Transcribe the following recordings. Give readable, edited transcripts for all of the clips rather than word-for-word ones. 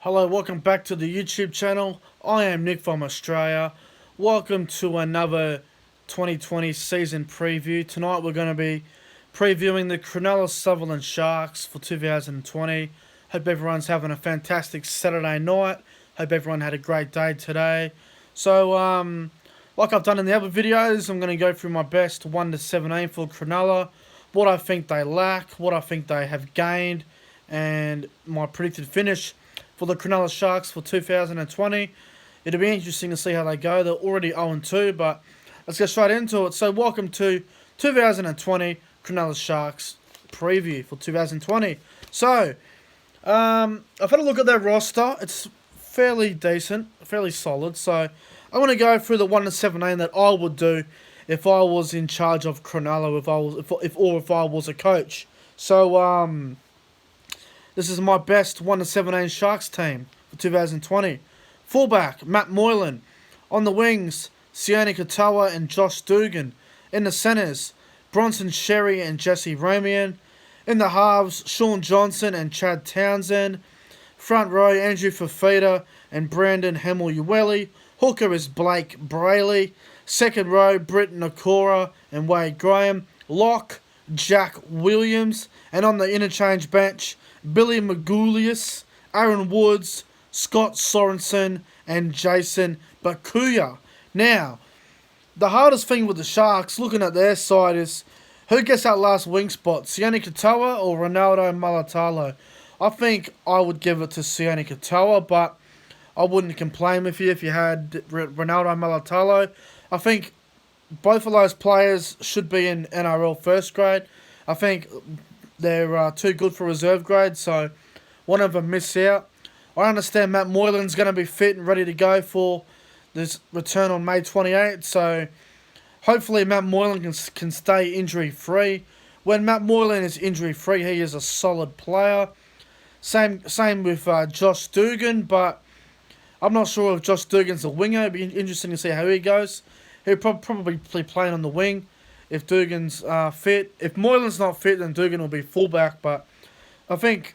Hello, welcome back to the YouTube channel. I am Nick from Australia. Welcome to another 2020 season preview. Tonight we're going to be previewing the Cronulla Sutherland Sharks for 2020. Hope everyone's having a fantastic Saturday night. Hope everyone had a great day today. So, like I've done in the other videos, I'm going to go through my best 1 to 17 for Cronulla, what I think they lack, what I think they have gained, and my predicted finish for the Cronulla Sharks for 2020. It'll be interesting to see how they go. They're already 0-2, but let's get straight into it. So welcome to 2020 Cronulla Sharks preview for 2020. So, I've had a look at their roster. It's fairly decent, fairly solid. So I'm going to go through the 1 to 17 that I would do if I was in charge of Cronulla, if I was a coach. So, this is my best 1 to 17 Sharks team for 2020. Fullback, Matt Moylan. On the wings, Sione Katoa and Josh Dugan. In the centres, Bronson Sherry and Jesse Ramian. In the halves, Sean Johnson and Chad Townsend. Front row, Andrew Fafita and Brandon Hemel-Ueli. Hooker is Blake Brayley. Second row, Britt Nakora and Wade Graham. Lock, Jack Williams. And on the interchange bench, Billy Magoulias, Aaron Woods, Scott Sorensen, and Jason Bakuya. Now, the hardest thing with the Sharks, looking at their side, is who gets that last wing spot, Sione Katoa or Ronaldo Mulatalo? I think I would give it to Sione Katoa, but I wouldn't complain with you if you had Ronaldo Mulatalo. I think both of those players should be in NRL first grade. I think they're too good for reserve grade, so one of them miss out. I understand Matt Moylan's going to be fit and ready to go for this return on May 28th, so hopefully Matt Moylan can stay injury-free. When Matt Moylan is injury-free, he is a solid player. Same with Josh Dugan, but I'm not sure if Josh Dugan's a winger. It'd be interesting to see how he goes. He'll probably be playing on the wing if Dugan's fit. If Moylan's not fit, then Dugan will be fullback. But I think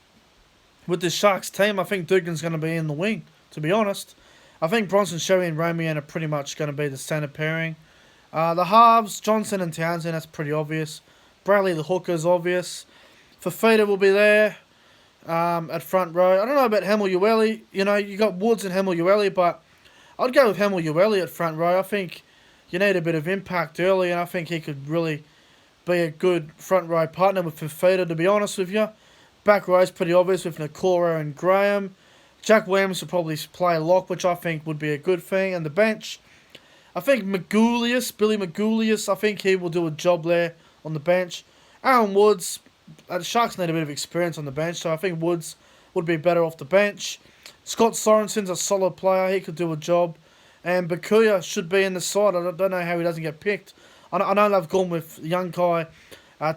with the Sharks team, I think Dugan's going to be in the wing, to be honest. I think Bronson, Sherry and Ramian are pretty much going to be the centre pairing. The halves, Johnson and Townsend, that's pretty obvious. Bradley, the hooker's obvious. Fafita will be there at front row. I don't know about Hemel-Ueli. You got Woods and Hemel-Ueli, but I'd go with Hemel-Ueli at front row. I think you need a bit of impact early, and I think he could really be a good front row partner with Fafita, to be honest with you. Back row's pretty obvious with Nakora and Graham. Jack Williams will probably play lock, which I think would be a good thing. And the bench, I think Billy Magoulias, I think he will do a job there on the bench. Aaron Woods, the Sharks need a bit of experience on the bench, so I think Woods would be better off the bench. Scott Sorensen's a solid player, he could do a job. And Bakuya should be in the side. I don't know how he doesn't get picked. I know they've gone with young guy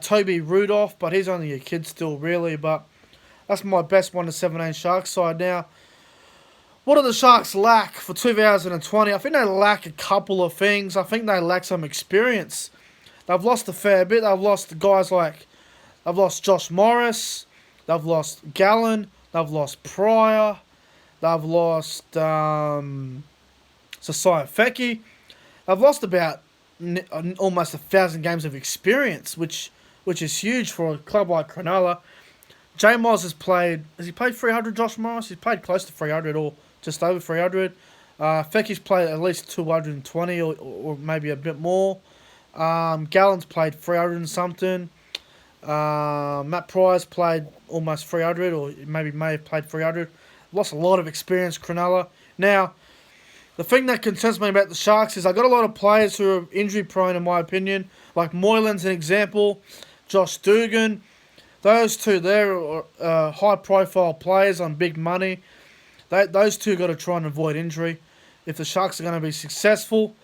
Toby Rudolph, but he's only a kid still, really. But that's my best 1 to 17 Sharks side. Now, what do the Sharks lack for 2020? I think they lack a couple of things. I think they lack some experience. They've lost a fair bit. They've lost guys like, they've lost Josh Morris. They've lost Gallen. They've lost Pryor. They've lost Sasai Feki. They've lost about almost 1,000 games of experience, which is huge for a club like Cronulla. J Moz has he played 300, Josh Morris? He's played close to 300 or just over 300. Feki's played at least 220 or maybe a bit more. Gallen's played 300 and something. Matt Pryor's played almost 300 or may have played 300. Lost a lot of experience, Cronulla. Now, the thing that concerns me about the Sharks is I got a lot of players who are injury prone, in my opinion. Like Moylan's an example. Josh Dugan. Those two there are high profile players on big money. Those two got to try and avoid injury if the Sharks are going to be successful.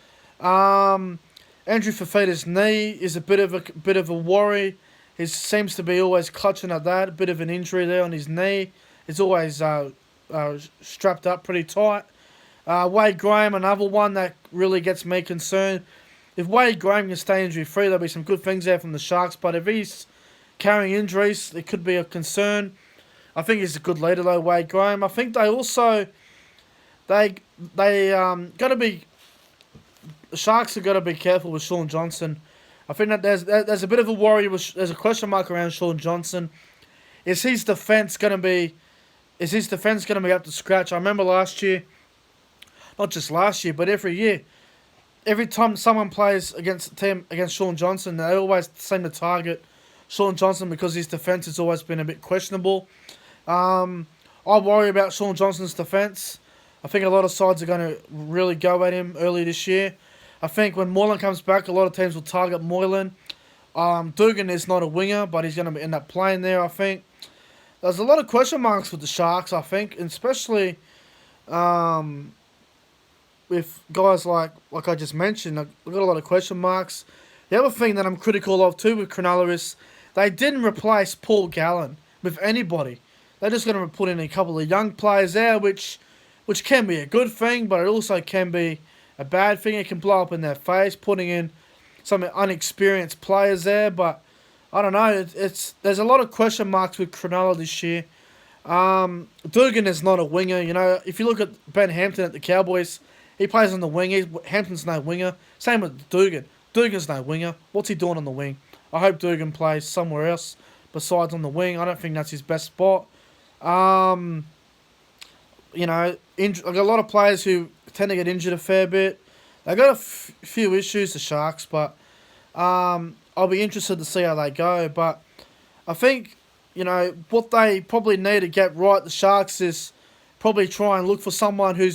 Andrew Fafita's knee is a bit of a worry. He seems to be always clutching at that. A bit of an injury there on his knee. It's always strapped up pretty tight. Wade Graham, another one that really gets me concerned. If Wade Graham can stay injury-free, there'll be some good things there from the Sharks. But if he's carrying injuries, it could be a concern. I think he's a good leader though, Wade Graham. I think they also they gotta be the Sharks have got to be careful with Sean Johnson. I think that there's a bit of a worry. There's a question mark around Sean Johnson. Is his defense gonna be up to scratch? I remember last year, not just last year, but every year, every time someone plays against a team against Sean Johnson, they always seem to target Sean Johnson because his defense has always been a bit questionable. I worry about Sean Johnson's defense. I think a lot of sides are going to really go at him early this year. I think when Moylan comes back, a lot of teams will target Moylan. Dugan is not a winger, but he's going to end up playing there, I think. There's a lot of question marks with the Sharks, I think, and especially with guys like I just mentioned. I've got a lot of question marks. The other thing that I'm critical of too with Cronulla is they didn't replace Paul Gallen with anybody. They're just going to put in a couple of young players there, which can be a good thing, but it also can be a bad thing. It can blow up in their face, putting in some unexperienced players there. But I don't know. There's a lot of question marks with Cronulla this year. Dugan is not a winger. You know, if you look at Ben Hampton at the Cowboys, he plays on the wing. Hampton's no winger. Same with Dugan. Dugan's no winger. What's he doing on the wing? I hope Dugan plays somewhere else besides on the wing. I don't think that's his best spot. You know, I've got a lot of players who tend to get injured a fair bit. They've got a few issues, the Sharks, but I'll be interested to see how they go. But I think, you know, what they probably need to get right, the Sharks, is probably try and look for someone who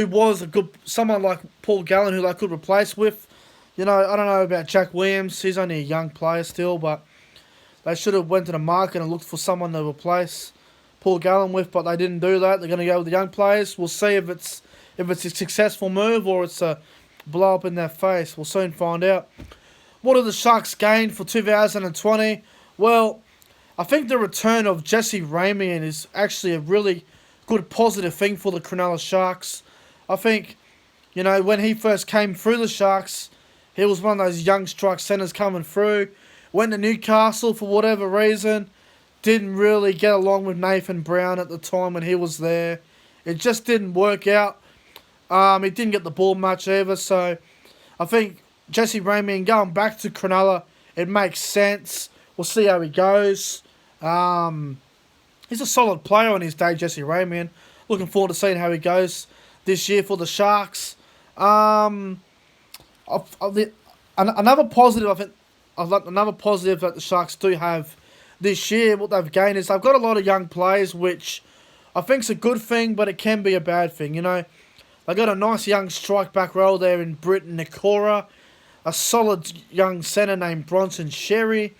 was someone like Paul Gallen who they could replace with. You know, I don't know about Jack Williams. He's only a young player still, but they should have went to the market and looked for someone to replace Paul Gallen with, but they didn't do that. They're going to go with the young players. We'll see if it's a successful move or it's a blow up in their face. We'll soon find out. What have the Sharks gained for 2020? Well, I think the return of Jesse Ramian is actually a really good positive thing for the Cronulla Sharks. I think, you know, when he first came through the Sharks, he was one of those young strike centres coming through. Went to Newcastle for whatever reason. Didn't really get along with Nathan Brown at the time when he was there. It just didn't work out. He didn't get the ball much either. So I think Jesse Ramian going back to Cronulla, it makes sense. We'll see how he goes. He's a solid player on his day, Jesse Ramian. Looking forward to seeing how he goes this year for the Sharks. Another positive, I think, another positive that the Sharks do have this year, what they've gained is they've got a lot of young players, which I think's a good thing, but it can be a bad thing. You know, they got a nice young strike back row there in Britton Nikora, a solid young centre named Bronson Sherry,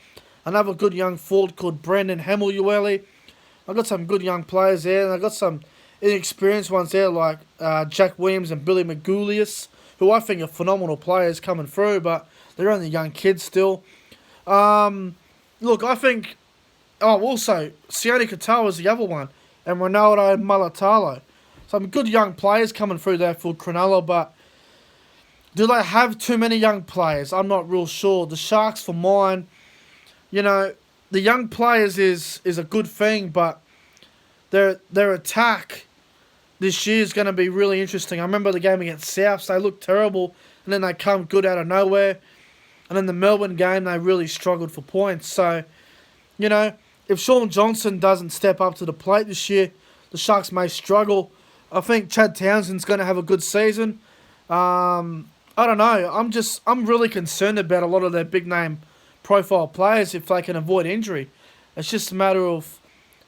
another good young forward called Brendan Hemelueli. I've got some good young players there, and I've got some inexperienced ones there like Jack Williams and Billy Magoulias, who I think are phenomenal players coming through, but they're only young kids still. Look, I think. Oh, also, Sione Katoa is the other one, and Ronaldo Mulatalo. Some good young players coming through there for Cronulla, but do they have too many young players? I'm not real sure. The Sharks, for mine, you know, the young players is a good thing, but their attack this year is going to be really interesting. I remember the game against Souths, they looked terrible, and then they come good out of nowhere. And in the Melbourne game, they really struggled for points. So, you know, if Sean Johnson doesn't step up to the plate this year, the Sharks may struggle. I think Chad Townsend's going to have a good season. I don't know. I'm really concerned about a lot of their big name profile players if they can avoid injury. It's just a matter of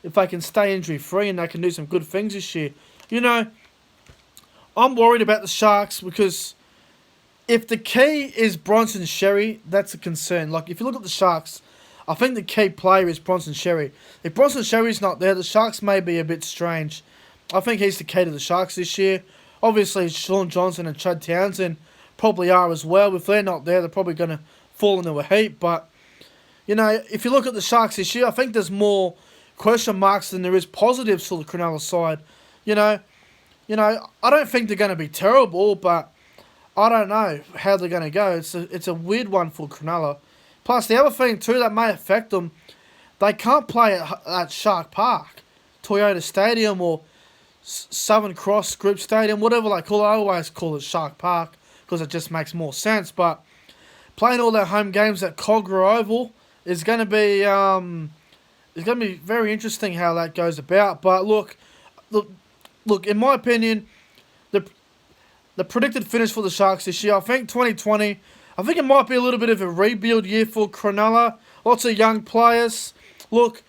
if they can stay injury free and they can do some good things this year. You know, I'm worried about the Sharks because if the key is Bronson Sherry, that's a concern. Like, if you look at the Sharks, I think the key player is Bronson Sherry. If Bronson Sherry's not there, the Sharks may be a bit strange. I think he's the key to the Sharks this year. Obviously, Sean Johnson and Chad Townsend probably are as well. If they're not there, they're probably going to fall into a heap. But, you know, if you look at the Sharks this year, I think there's more question marks than there is positives for the Cronulla side. You know, I don't think they're going to be terrible, but I don't know how they're going to go. It's a weird one for Cronulla. Plus, the other thing too that may affect them, they can't play at Shark Park, Toyota Stadium, or Southern Cross Group Stadium, whatever they call it. I always call it Shark Park because it just makes more sense. But playing all their home games at Cogra Oval is going to be very interesting how that goes about. But look, in my opinion, the predicted finish for the Sharks this year, I think 2020, I think it might be a little bit of a rebuild year for Cronulla. Lots of young players. Look,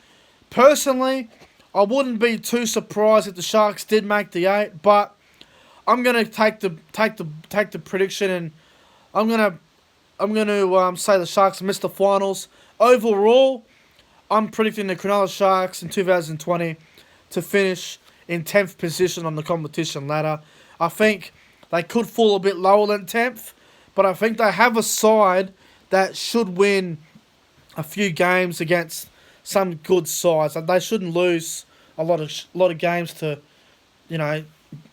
personally, I wouldn't be too surprised if the Sharks did make the 8, but I'm gonna take the prediction, and I'm gonna say the Sharks miss the finals. Overall, I'm predicting the Cronulla Sharks in 2020 to finish in 10th position on the competition ladder. I think they could fall a bit lower than 10th, but I think they have a side that should win a few games against some good sides. They shouldn't lose a lot of games to,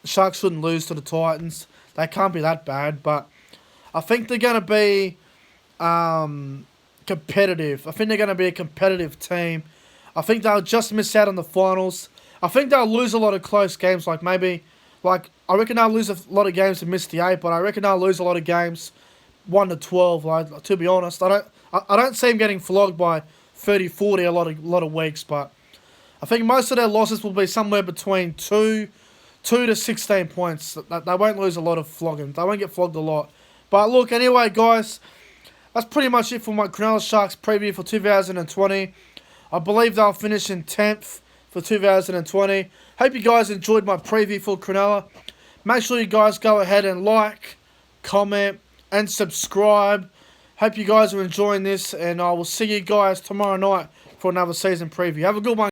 Sharks shouldn't lose to the Titans. They can't be that bad, but I think they're going to be competitive. I think they're going to be a competitive team. I think they'll just miss out on the finals. I think they'll lose a lot of close games, I reckon they'll lose a lot of games and miss the 8, but I reckon they'll lose a lot of games 1-12. To be honest, I don't see them getting flogged by 30-40 a lot of weeks, but I think most of their losses will be somewhere between 2 to 16 points. They won't lose a lot of flogging. They won't get flogged a lot. But look, anyway, guys, that's pretty much it for my Cronulla Sharks preview for 2020. I believe they'll finish in 10th for 2020. Hope you guys enjoyed my preview for Cronulla. Make sure you guys go ahead and like, comment, and subscribe. Hope you guys are enjoying this, and I will see you guys tomorrow night for another season preview. Have a good one.